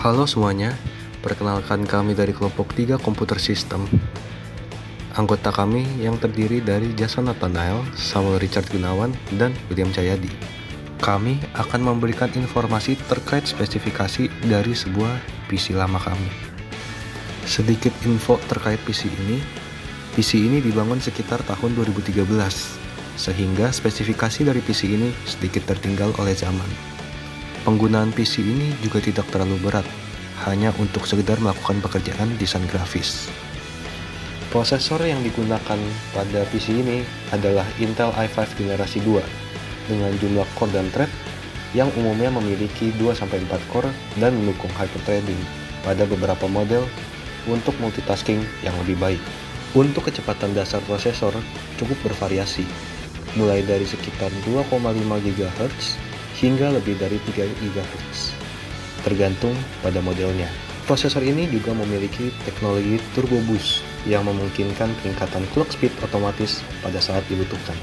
Halo semuanya, perkenalkan kami dari kelompok 3 Komputer System. Anggota kami yang terdiri dari Jason Nathanael, Samuel Richard Gunawan, dan William Cahyadi. Kami akan memberikan informasi terkait spesifikasi dari sebuah PC lama kami. Sedikit info terkait PC ini. PC ini dibangun sekitar tahun 2013, sehingga spesifikasi dari PC ini sedikit tertinggal oleh zaman. Penggunaan PC ini juga tidak terlalu berat, hanya untuk sekedar melakukan pekerjaan desain grafis. Prosesor yang digunakan pada PC ini adalah Intel i5 generasi 2 dengan jumlah core dan thread yang umumnya memiliki 2-4 core dan mendukung hyperthreading pada beberapa model untuk multitasking yang lebih baik. Untuk kecepatan dasar prosesor cukup bervariasi, mulai dari sekitar 2,5 GHz hingga lebih dari 3 GHz, tergantung pada modelnya. Prosesor ini juga memiliki teknologi turbo boost yang memungkinkan peningkatan clock speed otomatis pada saat dibutuhkan.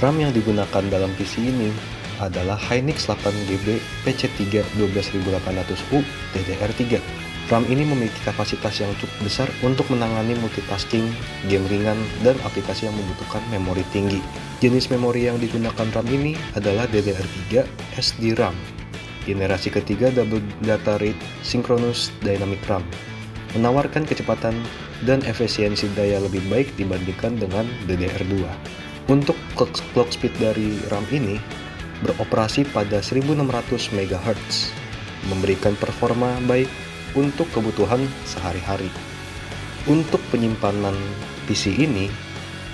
RAM yang digunakan dalam PC ini adalah Hynix 8GB PC3 12800U DDR3. RAM ini memiliki kapasitas yang cukup besar untuk menangani multitasking, game ringan, dan aplikasi yang membutuhkan memori tinggi. Jenis memori yang digunakan RAM ini adalah DDR3 SDRAM, generasi ketiga Double Data Rate Synchronous Dynamic RAM, menawarkan kecepatan dan efisiensi daya lebih baik dibandingkan dengan DDR2. Untuk clock speed dari RAM ini beroperasi pada 1600 MHz, memberikan performa baik untuk kebutuhan sehari-hari. Untuk penyimpanan PC ini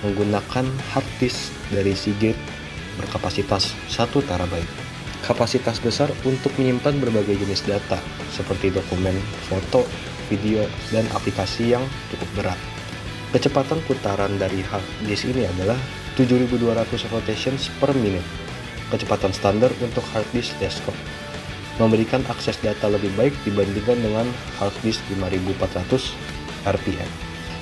menggunakan hard disk dari Seagate berkapasitas 1 TB. Kapasitas besar untuk menyimpan berbagai jenis data seperti dokumen, foto, video, dan aplikasi yang cukup berat. Kecepatan putaran dari hard disk ini adalah 7200 rotations per minute, kecepatan standar untuk hard disk desktop, memberikan akses data lebih baik dibandingkan dengan hard disk 5400 RPM.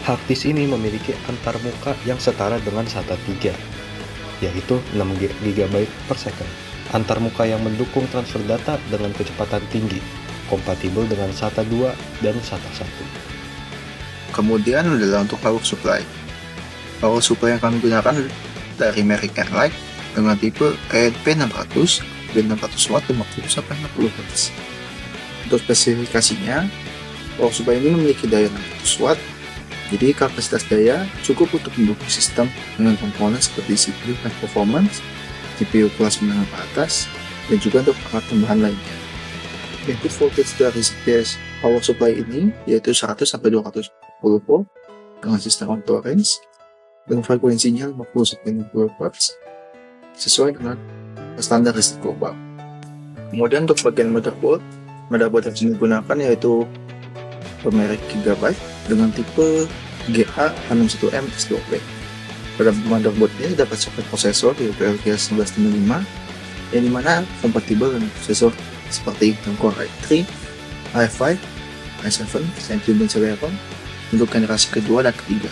Hard disk ini memiliki antarmuka yang setara dengan SATA 3, yaitu 6 GB per second. Antarmuka yang mendukung transfer data dengan kecepatan tinggi, kompatibel dengan SATA 2 dan SATA 1. Kemudian adalah untuk power supply. Power supply yang kami gunakan dari merek Airlight dengan tipe ENP600 dan 600 watt 50-60 Hz. Untuk spesifikasinya, power supply ini memiliki daya 600 watt, jadi kapasitas daya cukup untuk mendukung sistem dengan komponen seperti CPU high performance, GPU kelas menengah ke atas, dan juga untuk alat tambahan lainnya. Input voltage dari CPS power supply ini yaitu 100-240 volt dengan sistem auto range dan frekuensinya 50-60 Hz sesuai dengan standar listrik global. Kemudian untuk bagian motherboard yang digunakan yaitu merek Gigabyte dengan tipe GA61M S2P. Pada motherboard ini dapat soket prosesor yaitu LGA 1155 yang dimana kompatibel dengan prosesor seperti Intel Core i3, i5, i7, Zen 9 dan Celeron untuk generasi kedua dan ketiga.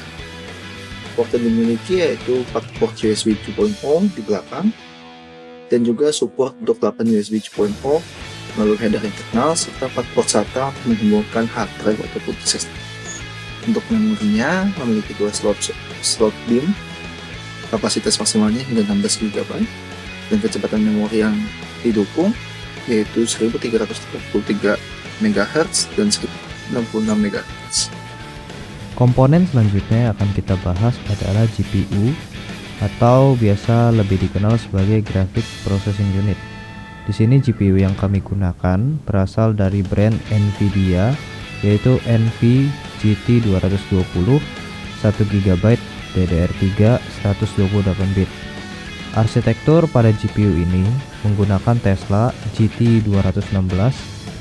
Port yang dimiliki yaitu 4 port USB 2.0 di belakang dan juga support untuk 8 USB 2.0 melalui header internal serta 4 port SATA menghubungkan hard drive ataupun SSD. Untuk memorinya memiliki 2 slot DIMM, kapasitas maksimalnya hingga 16 GB dan kecepatan memori yang didukung yaitu 1333 MHz dan 66 MHz. Komponen selanjutnya yang akan kita bahas adalah GPU atau biasa lebih dikenal sebagai Graphic Processing Unit. Di sini GPU yang kami gunakan berasal dari brand Nvidia yaitu NVGT 220 1GB DDR3 128 bit. Arsitektur pada GPU ini menggunakan Tesla GT 216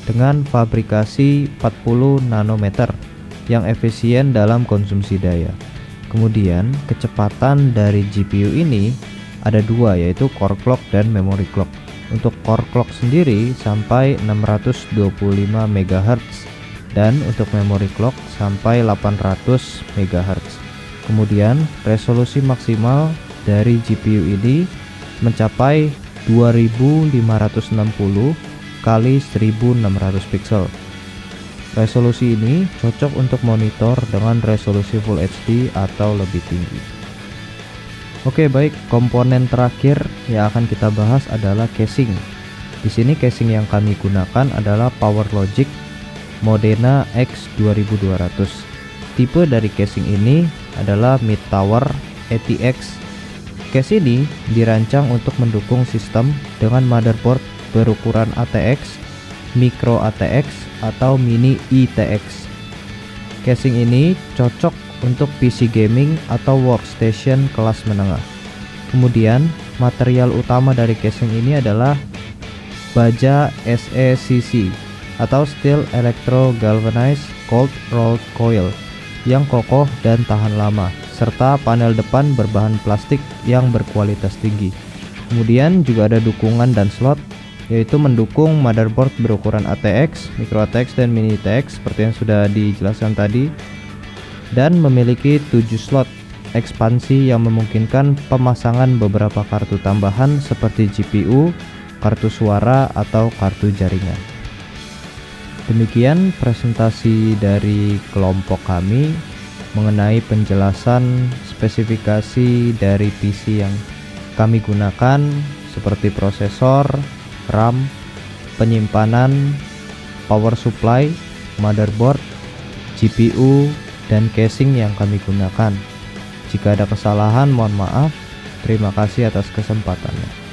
dengan fabrikasi 40 nanometer yang efisien dalam konsumsi daya. Kemudian kecepatan dari GPU ini ada dua yaitu core clock dan memory clock. Untuk core clock sendiri sampai 625 MHz dan untuk memory clock sampai 800 MHz. Kemudian resolusi maksimal dari GPU ini mencapai 2560 kali 1600 pixel. Resolusi ini cocok untuk monitor dengan resolusi Full HD atau lebih tinggi. Oke, baik, komponen terakhir yang akan kita bahas adalah casing. Di sini casing yang kami gunakan adalah PowerLogic Modena X2200. Tipe dari casing ini adalah Mid Tower ATX. Case ini dirancang untuk mendukung sistem dengan motherboard berukuran ATX, Micro ATX, atau Mini ITX. Casing ini cocok untuk PC gaming atau workstation kelas menengah. Kemudian, material utama dari casing ini adalah baja SECC atau Steel Electro Galvanized Cold Rolled Coil yang kokoh dan tahan lama, serta panel depan berbahan plastik yang berkualitas tinggi. Kemudian juga ada dukungan dan slot, yaitu mendukung motherboard berukuran ATX, Micro ATX, dan Mini ATX seperti yang sudah dijelaskan tadi, dan memiliki 7 slot ekspansi yang memungkinkan pemasangan beberapa kartu tambahan seperti GPU, kartu suara, atau kartu jaringan. Demikian presentasi dari kelompok kami mengenai penjelasan spesifikasi dari PC yang kami gunakan seperti prosesor, RAM, penyimpanan, power supply, motherboard, GPU, dan casing yang kami gunakan. Jika ada kesalahan, mohon maaf. Terima kasih atas kesempatannya.